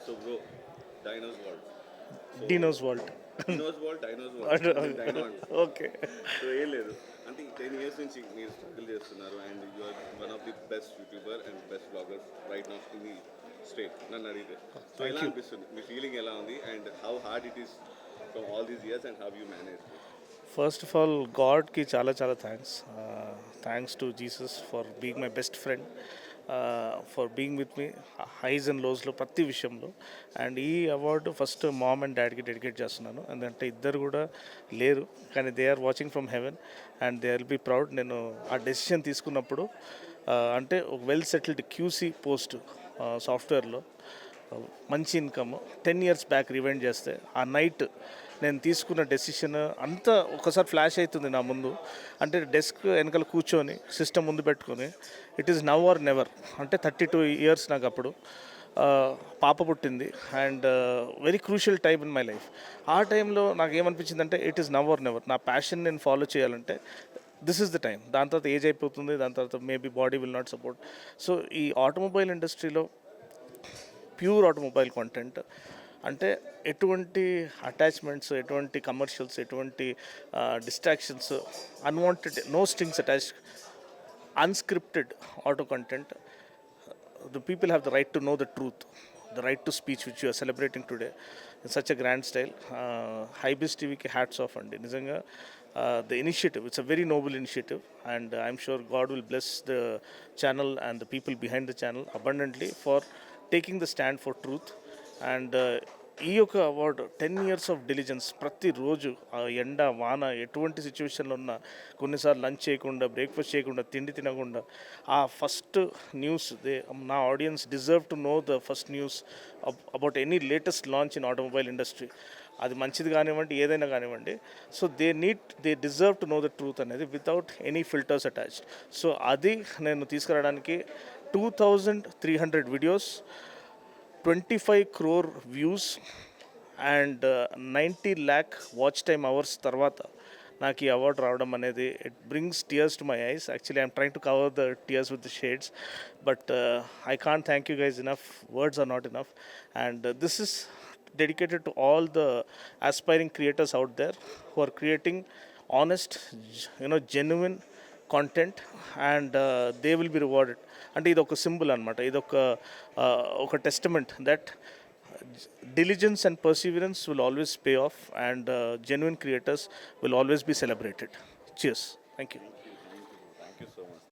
So bro, Dino's World. So Dino's Vault. Dino's World. నేను Dino అంట. Okay. So ఏం లేదు అంటే 10 years నుంచి మీరు స్ట్రగుల్ చేస్తున్నారు and you are one of the best YouTuber and best blogger right now in the state నన్ను అడిగితే. సో థ్యాంక్ ఎలా యూ. అనిపిస్తుంది మీ ఫీలింగ్ ఎలా ఉంది and how hard it is from all these years and how you manage. First of all గాడ్కి చాలా చాలా thanks. Thanks to Jesus for being my best friend, for being with me highs and లోస్లో ప్రతి విషయంలో. And ఈ award first mom and డాడీకి dedicate చేస్తున్నాను. ఎందుకంటే ఇద్దరు కూడా లేరు, కానీ they are watching from heaven and they will be proud. నేను ఆ డెసిషన్ తీసుకున్నప్పుడు అంటే ఒక వెల్ సెటిల్డ్ క్యూసీ పోస్ట్ సాఫ్ట్వేర్లో మంచి ఇన్కమ్ 10 years బ్యాక్ రివైండ్ చేస్తే ఆ నైట్ నేను తీసుకున్న డెసిషన్ అంతా ఒకసారి ఫ్లాష్ అవుతుంది నా ముందు. అంటే డెస్క్ వెనకాల కూర్చొని సిస్టమ్ ముందు పెట్టుకొని it is now or never. అంటే 32 years నాకు అప్పుడు పాప పుట్టింది and very crucial time in my life. ఆ టైంలో నాకు ఏమనిపించిందంటే it is now or never. నా ప్యాషన్ నేను ఫాలో చేయాలంటే దిస్ ఇస్ ద టైం. దాని తర్వాత ఏజ్ అయిపోతుంది, దాని తర్వాత maybe body will not support. So ఈ ఆటోమొబైల్ ఇండస్ట్రీలో ప్యూర్ ఆటోమొబైల్ కంటెంట్ అంటే ఎటువంటి అటాచ్మెంట్స్, ఎటువంటి కమర్షియల్స్, ఎటువంటి distractions, unwanted, no strings attached, unscripted auto content. The people have the right to know the truth, the right to speech, which you are celebrating today in such a grand style. Hybris TV ki hats off andi nijanga. The initiative, it's a very noble initiative, and I'm sure God will bless the channel and the people behind the channel abundantly for taking the stand for truth. And ఈ యొక్క award 10 years of diligence. ప్రతిరోజు ఆ ఎండ వాన ఎటువంటి సిచ్యువేషన్లో ఉన్నా, కొన్నిసార్లు లంచ్ చేయకుండా, బ్రేక్ఫాస్ట్ చేయకుండా, తిండి తినకుండా ఆ ఫస్ట్ న్యూస్ నా audience deserve to know the first news about any latest launch in automobile industry. అది మంచిది కానివ్వండి, ఏదైనా కానివ్వండి. So they deserve to know the truth అనేది without any filters attached. So అది నేను తీసుకురావడానికి 2300 videos, 25 crore views and 90 lakh watch time hours తర్వాత నాకు ఈ అవార్డు రావడం అనేది it brings tears to my eyes. Actually I'm trying to cover the tears with the shades, but I can't thank you guys enough. Words are not enough. And this is dedicated to all the aspiring creators out there who are creating honest, genuine content, and they will be rewarded. అంటే ఇది ఒక symbol అనమాట, ఇది ఒక testament that diligence and perseverance will always pay off, and genuine creators will always be celebrated. Cheers. Thank you. Thank you so much.